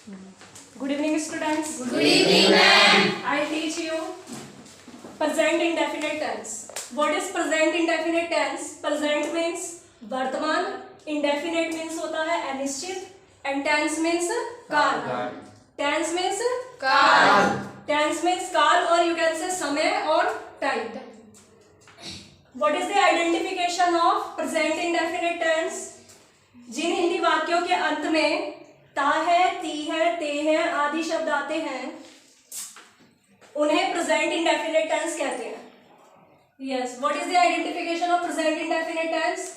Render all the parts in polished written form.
Good evening, students. Good evening, ma'am. I teach you present indefinite tense. What is present indefinite tense? Present means वर्तमान, indefinite means होता है अनिश्चित, and tense means काल. Tense means काल. Tense means काल, or you can say समय और time. What is the identification of present indefinite tense? जिन हिंदी वाक्यों के अंत में ता है, ती है, ते है आदि शब्द आते हैं उन्हें प्रेजेंट इंडेफिनिट टेंस कहते हैं. Yes, what is the identification of present indefinite tense?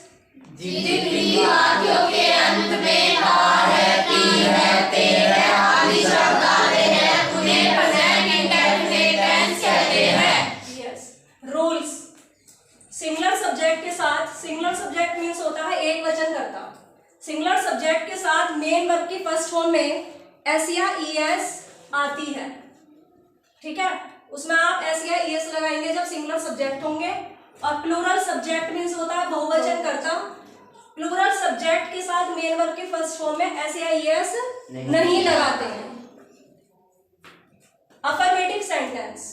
जिन हिंदी वाक्यों के अंत में ता है, ती है, ते है आदि शब्द आते हैं उन्हें प्रेजेंट इंडेफिनिट टेंस कहते हैं. यस. रूल्स. सिंगुलर सब्जेक्ट के साथ, सिंगुलर सब्जेक्ट मीन्स होता है एक वचन कर्ता. सिंगुलर सब्जेक्ट के साथ मेन वर्ब की फर्स्ट फॉर्म में एस या ईएस आती है. ठीक है, उसमें आप एस या ईएस लगाएंगे जब सिंगुलर सब्जेक्ट होंगे. और प्लूरल सब्जेक्ट मीन्स होता है बहुवचन कर्ता. प्लूरल सब्जेक्ट के साथ मेन वर्ब की फर्स्ट फॉर्म में एस या ईएस नहीं लगाते हैं. Affirmative sentence.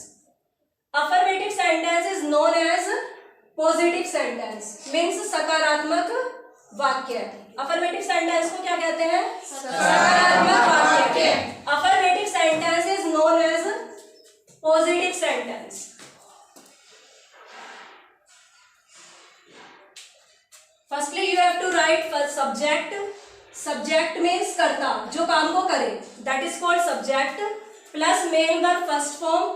Affirmative sentence is known as positive sentence, means सकारात्मक वाक्य. अफर्मेटिव सेंटेंस को क्या कहते हैं? सकारात्मक वाक्य. Affirmative sentence is known as positive sentence. Firstly you have to write subject. Subject means कर्ता जो काम को करे, that is called subject, plus main verb first form.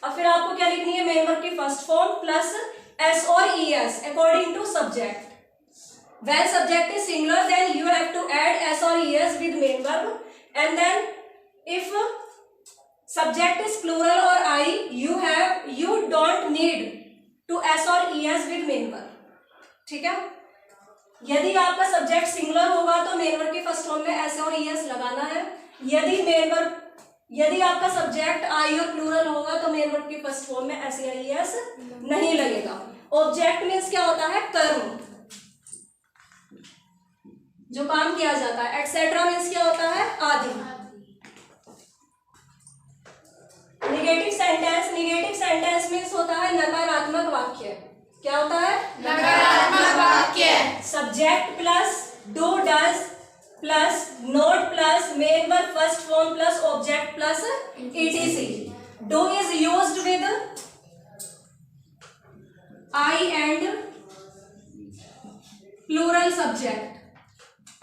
और फिर आपको क्या लिखनी है? मेन वर्ब की फर्स्ट फॉर्म प्लस एस और ES according to subject. When subject is singular, then you have to add s or es with main verb, and then if subject is plural or I, you don't need to s or es with main verb. ठीक है. यदि आपका subject singular होगा तो main verb की first form में s और es लगाना है. यदि आपका सब्जेक्ट आई और प्लूरल होगा तो मेन वर्ब की फर्स्ट फॉर्म में s या es नहीं लगेगा. ऑब्जेक्ट मीन्स क्या होता है? कर्म, जो काम किया जाता है. एक्सेट्रा मीन्स क्या होता है? आदि. Negative sentence. Negative sentence means होता है नकारात्मक वाक्य. क्या होता है? नकारात्मक वाक्य. Subject plus do does plus not plus main verb first form plus object plus etc. Do is used with I and plural subject,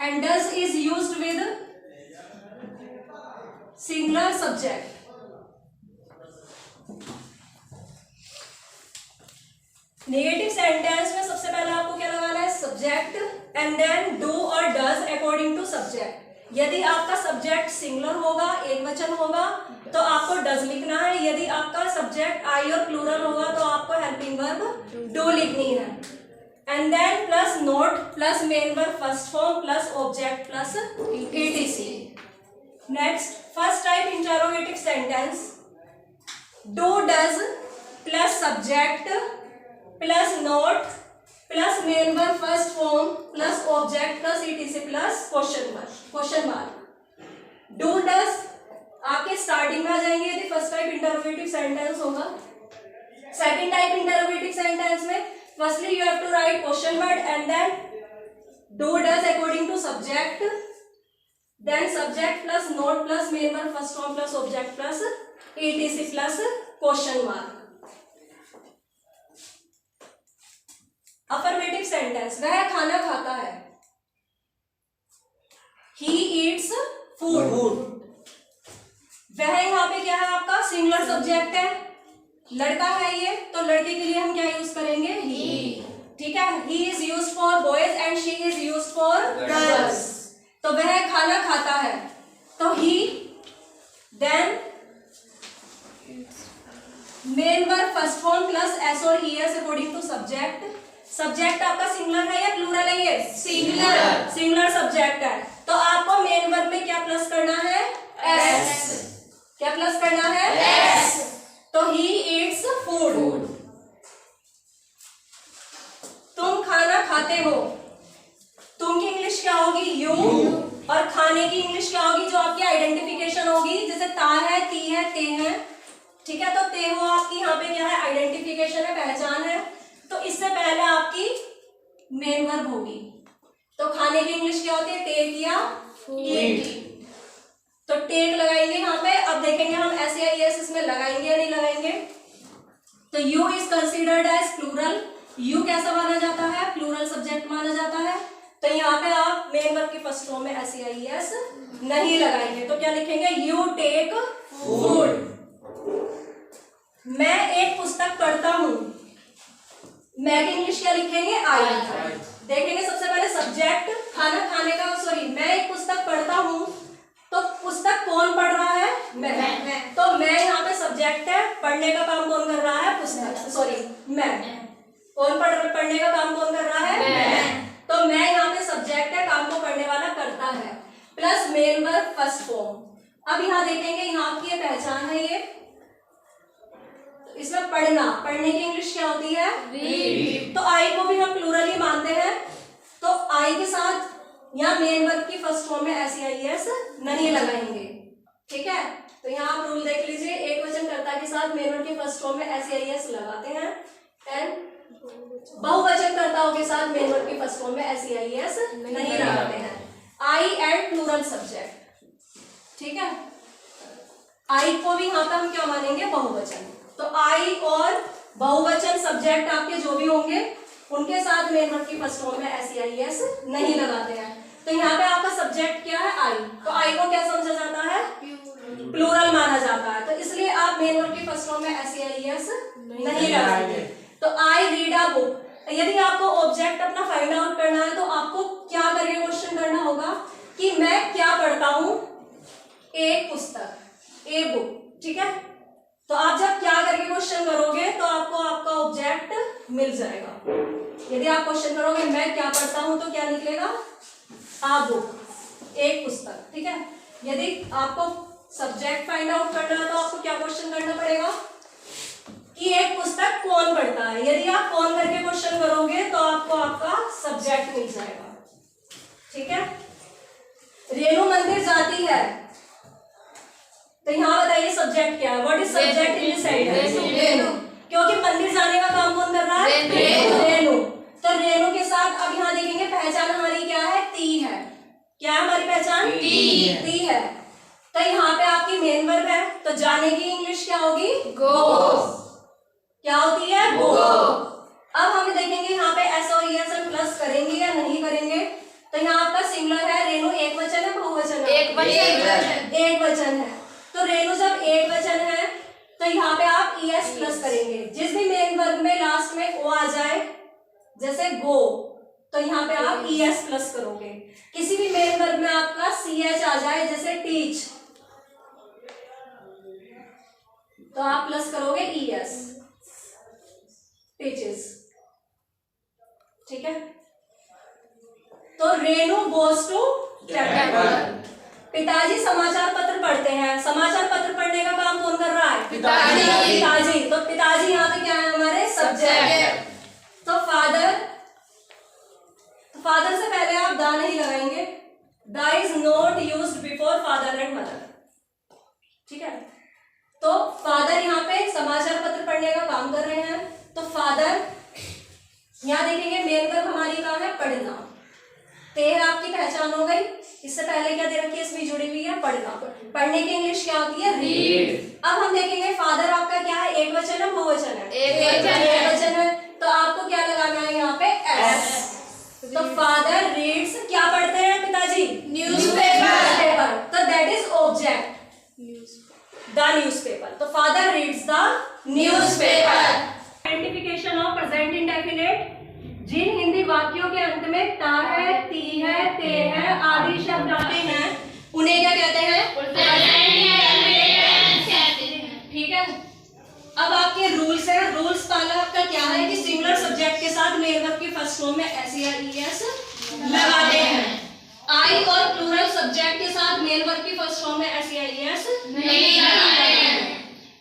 and does is used with singular subject. Negative sentence में सबसे पहले आपको क्या लगाना है? Subject and then do और does according to subject. यदि आपका सब्जेक्ट सिंगुलर होगा, एक वचन होगा, तो आपको डज लिखना है. यदि आपका सब्जेक्ट आई और प्लूरल होगा तो आपको हेल्पिंग वर्ब डू लिखनी है. And then plus note plus main verb first form plus object plus etc. Next, first type interrogative sentence. Do does plus subject plus note plus main verb first form plus object plus etc plus question mark. Do does आपके starting में आ जाएंगे यदि first type interrogative sentence होगा. Second type interrogative sentence में firstly you have to write question word and then do does according to subject, then subject plus note plus main verb first form plus object plus etc plus question mark. Affirmative sentence. वह खाना खाता है. He eats food. वह यहाँ पे क्या है? आपका सिंगुलर सब्जेक्ट है. लड़का है ये, तो लड़के के लिए हम क्या यूज करेंगे? ही. ठीक है. He is used for boys and she is used for girls. तो वह खाना खाता है, तो he, then main verb first form plus S और ES according to subject. Subject आपका सिंगुलर है या प्लूरल है? ये सिंगुलर. सिंगुलर सब्जेक्ट है, तो आपको मेन वर्ब में क्या प्लस करना है? एस. क्या प्लस करना है? एस. तो ही ईट्स फूड. तुम खाना खाते हो. तुम की इंग्लिश क्या होगी? यू. और खाना खाने की इंग्लिश क्या होगी, जो आपकी आइडेंटिफिकेशन होगी, जैसे ता है, ती है, ते है, ठीक है। तो ते हो आपकी यहाँ पे क्या है, आइडेंटिफिकेशन है, पहचान है। तो इससे पहले आपकी मेन वर्ब होगी। तो खाने की इंग्लिश क्या होती है, टेक या ईट। तो टेक लगाएंगे यहाँ पे। अब देखेंगे हम SAIS इसमें लगाएंगे या नहीं लगाएंगे। तो you is considered as plural. You कैसा माना जाता है, प्लूरल सब्जेक्ट माना जाता है। तो यहाँ पे आप मेन वर्ब की फर्स्ट फॉर्म में SAIS नहीं लगाएंगे। तो क्या लिखेंगे, यू टेक फूड। मैं एक पुस्तक पढ़ता हूँ। मैं की इंग्लिश क्या लिखेंगे, आई। देखेंगे सबसे पहले सब्जेक्ट, खाना खाने का, सॉरी, मैं एक पुस्तक पढ़ता हूँ। तो पुस्तक कौन पढ़ रहा है, मैं। तो मैं यहाँ पे सब्जेक्ट है, पढ़ने का काम कौन कर रहा है, पुस्तक, सॉरी मैं। कौन पढ़ने का काम कौन कर रहा है, मैं। तो मैं यहाँ पे सब्जेक्ट है, काम को पढ़ने वाला करता है, plus main verb first form. अब यहाँ देखेंगे, यहाँ आपकी ये पहचान है, ये तो इसमें पढ़ना, पढ़ने की इंग्लिश क्या होती है, रीड। तो आई को भी हम प्लूरल ही मानते हैं। तो आई के साथ यहाँ मेन वर्ब की फर्स्ट फॉर्म में SAIS नहीं लगाएंगे, ठीक है। तो यहाँ आप रूल देख लीजिए, एक वचन कर्ता के साथ मेन वर्ब की फर्स्ट फॉर्म में SAIS लगाते हैं, एंड बहुवचन कर्ताओं के साथ मेन वर्ब की फर्स्ट फॉर्म में SAIS नहीं लगाते हैं। आई एंड प्लूरल सब्जेक्ट, ठीक है। आई को भी यहाँ पे हम क्या मानेंगे, बहुवचन। तो आई और बहुवचन सब्जेक्ट आपके जो भी होंगे, उनके साथ मेन वर्ब की फर्स्ट फॉर्म में SAIS नहीं लगाते हैं। तो यहाँ पे आपका सब्जेक्ट क्या है, आई। तो आई को क्या समझा जाता है, प्लूरल माना जाता है। तो इसलिए आप मेन वर्ब की फर्स्ट फॉर्म में SAIS नहीं लगाएंगे। तो आई रीड अ बुक। यदि आपको ऑब्जेक्ट अपना फाइंड आउट करना है, तो आपको क्या करके क्वेश्चन करना होगा कि मैं क्या पढ़ता हूं, एक पुस्तक, ए बुक, ठीक है। तो आप जब क्या करके क्वेश्चन करोगे, तो आपको आपका ऑब्जेक्ट मिल जाएगा। यदि आप क्वेश्चन करोगे मैं क्या पढ़ता हूं, तो क्या निकलेगा, आ बुक, एक पुस्तक, ठीक है। यदि आपको सब्जेक्ट फाइंड आउट करना है, तो आपको क्या क्वेश्चन करना पड़ेगा कि एक पुस्तक कौन पढ़ता है। यदि आप कौन करके क्वेश्चन करोगे, तो आपको आपका सब्जेक्ट मिल जाएगा, ठीक है। रेणु मंदिर जाती है। तो यहाँ बताइए सब्जेक्ट क्या है, what is subject in this sentence, Renu. क्योंकि मंदिर जाने का काम कौन कर रहा है, रेणु। तो रेणु के साथ अब यहाँ देखेंगे पहचान हमारी क्या है, ती है। क्या है हमारी पहचान, ती है। तो यहाँ पे आपकी मेन वर्ब है, तो जाने की इंग्लिश क्या होगी, गो। क्या होती है, गो। अब हम देखेंगे यहाँ पे S और ES प्लस करेंगे या नहीं करेंगे। तो यहाँ आपका सिंगुलर है, रेणु एक वचन है, बहुवचन है, एक वचन है। तो रेणु जब एक वचन है, तो यहाँ पे आप ES प्लस करेंगे। जिस भी मेन वर्ब में लास्ट में ओ आ जाए, जैसे गो, तो यहाँ पे आप ES प्लस करोगे। किसी भी मेन वर्ब में आपका CH आ जाए, जैसे टीच, तो आप प्लस करोगे ES, टीचेस, ठीक है। तो रेणु गोज टू टेम्पल। पिताजी समाचार पत्र पढ़ते हैं। समाचार पत्र पढ़ने का काम कौन कर रहा है, पिताजी। तो पिताजी यहाँ पे क्या है, हमारे सब्जेक्ट। तो फादर, फादर से पहले आप दा नहीं लगाएंगे। दा is not used before father and mother, ठीक है। तो फादर यहाँ पे समाचार पत्र पढ़ने का काम कर रहे हैं। तो फादर, यहाँ देखेंगे मेन वर्ब हमारी कहाँ है, पढ़ना। तेर आपकी पहचान हो गई। इससे पहले क्या दे रखी है, इसमें जुड़ी हुई है पढ़ना। पढ़ने की इंग्लिश क्या होती है, रीड। अब हम देखेंगे फादर आपका क्या है, एक वचन है, बहुवचन है, एक वचन है। तो आपको क्या लगाना है यहाँ पे, एस। तो फादर रीड्स, क्या पढ़ते हैं पिताजी, न्यूज़पेपर। तो that is object, the newspaper. तो father reads the newspaper. Identification of present indefinite. जिन हिंदी वाक्यों के अंत में ता है, ती है, ते है आदि शब्द आते हैं, उन्हें क्या कहते हैं, ठीक है। अब आपके रूल्स हैं। रूल्स पहला आपका क्या है कि सिंगुलर सब्जेक्ट के साथ मेन वर्ब की फर्स्ट फॉर्म में SAIS लगाते हैं। आई और प्लूरल सब्जेक्ट के साथ मेन वर्ब की फर्स्ट फॉर्म में SAIS नहीं लगाते हैं।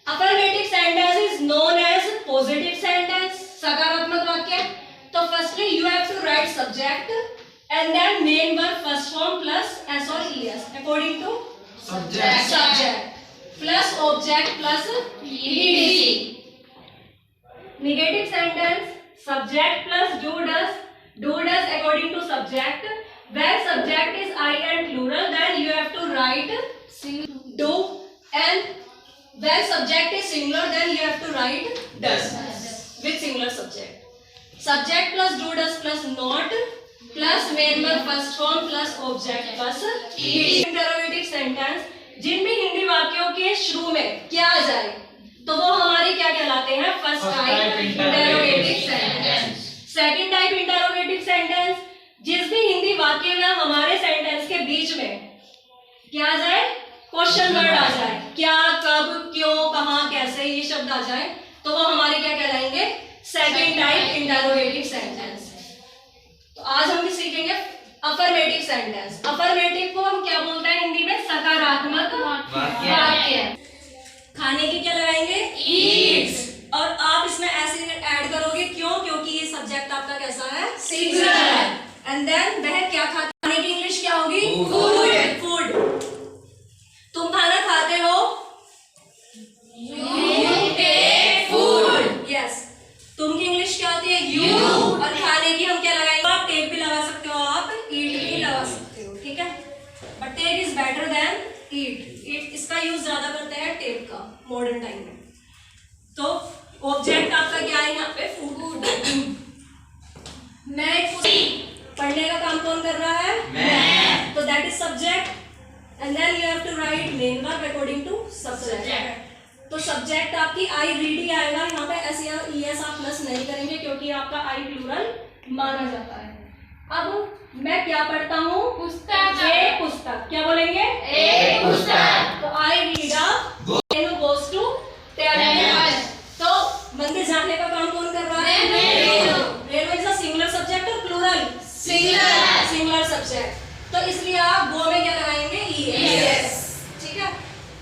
Affirmative sentence is known as positive sentence, सकारात्मक वाक्य। तो firstly you have to write subject and then main verb first form plus S और ES। according to Subject. subject plus object plus ed. Negative sentence, subject plus do does according to subject. When subject is I and plural, then you have to write do, and when subject is singular, then you have to write does with singular subject. Subject plus do does plus not plus main verb first form plus object plus ed. Interrogative sentence जिनमें हिंदी वाक्यों के शुरू में क्या आ जाए तो वो हमारे क्या कहलाते हैं? First type interrogative sentence. Second type interrogative sentence जिस भी हिंदी वाक्य में हमारे सेंटेंस के बीच में क्या आ जाए? क्वेश्चन वर्ड आ जाए. क्या, कब, क्यों, कहां, कैसे, ये शब्द आ जाए तो वो हमारे क्या कहलाएंगे? Second type interrogative sentence. तो आज हम सीखेंगे अफर्मेटिव सेंटेंस. अफर्मेटिव को हम क्या बोलते हैं हिंदी में? सकारात्मक वाक्य. खाने की क्या लगाएंगे? ईट्स. और आप इसमें ऐसे ऐड करोगे क्यों? क्योंकि ये सब्जेक्ट आपका कैसा है? सिंगुलर है. एंड देन वह क्या खाता? खाने की इंग्लिश क्या होगी? फूड. फूड. तुम खाना खाते हो? You take food. यस. तुम की इंग्लिश क्या होती है? यू. और खाने की हम क्या लगाएंगे? आप टेक भी लगा सकते हो, आप ईट भी लगा सकते हो. ठीक है. But take is better than eat. इसका यूज ज्यादा करते हैं टेक का मॉडर्न टाइम में. तो ऑब्जेक्ट आपका क्या है यहाँ पे? फूड. मैं पढ़ने का काम कौन कर रहा है? मैं. तो that is subject. And then you have to write main verb according to subject. तो सब्जेक्ट आपकी आई रीड ही आएगा. यहाँ पे एस या ईएस आप प्लस नहीं करेंगे क्योंकि आपका आई प्लूरल माना जाता है. अब मैं क्या पढ़ता हूँ? पुस्तक. एक पुस्तक. क्या बोलेंगे? एक पुस्तक. तो I read a book goes to table. तो मंदिर जाने का काम कौन कर रहा है? रेनो इज अ सिंगुलर सब्जेक्ट और प्लूरल? सिंगुलर. Singular subject. तो इसलिए आप गो में क्या लगाएंगे? ईएस. ठीक है.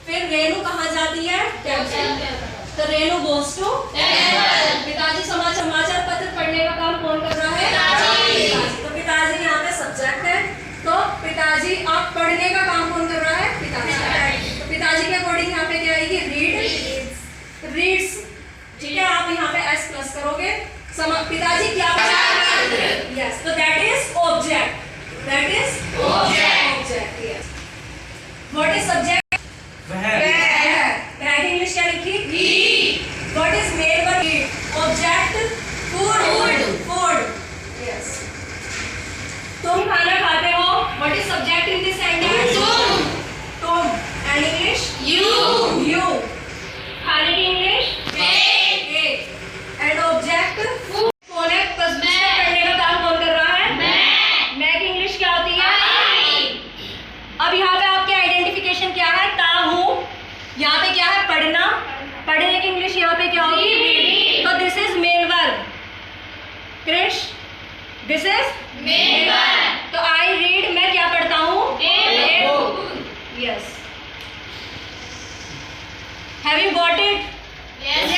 फिर रेनू कहाँ जाती है? टेबल. तो रेनू गोस टू टेबल. पिताजी समाचार पत्र पढ़ने का काम कौन कर रहा है? पिताजी. तो पिताजी यहाँ पे सब्जेक्ट है. तो पिताजी आप पढ़ने का काम कौन कर रहा है? पिताजी. तो पिताजी के अकॉर्डिंग यहाँ पे क्या आएगी? रीड. रीड्स. ठीक है. आप यहाँ पे एस प्लस करोगे. पिताजी क्या पढ़ते हैं? यस. तो that is object. That is object. Yes. What is subject? English क्या लिखी? What is main verb? Object food. Food. Yes. तुम खाना खाते हो. What is subject in this sentence? तुम. And English? यू. खाने की English? Take. And object food. कौन है? पढ़ने का काम कौन कर रहा है? मैं की इंग्लिश क्या होती है? अब यहाँ पे आपके आइडेंटिफिकेशन क्या है? ता हूँ. यहाँ पे क्या है? पढ़ना. पढ़ने की इंग्लिश यहाँ पे क्या होगी? रीड. तो दिस इज मेन वर्ब. क्रिश, दिस इज मेन वर्ब. तो आई रीड. मैं क्या पढ़ता हूँ? Yes. Have you got it? Yes.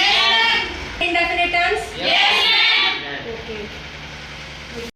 Indefinite tense? Yes.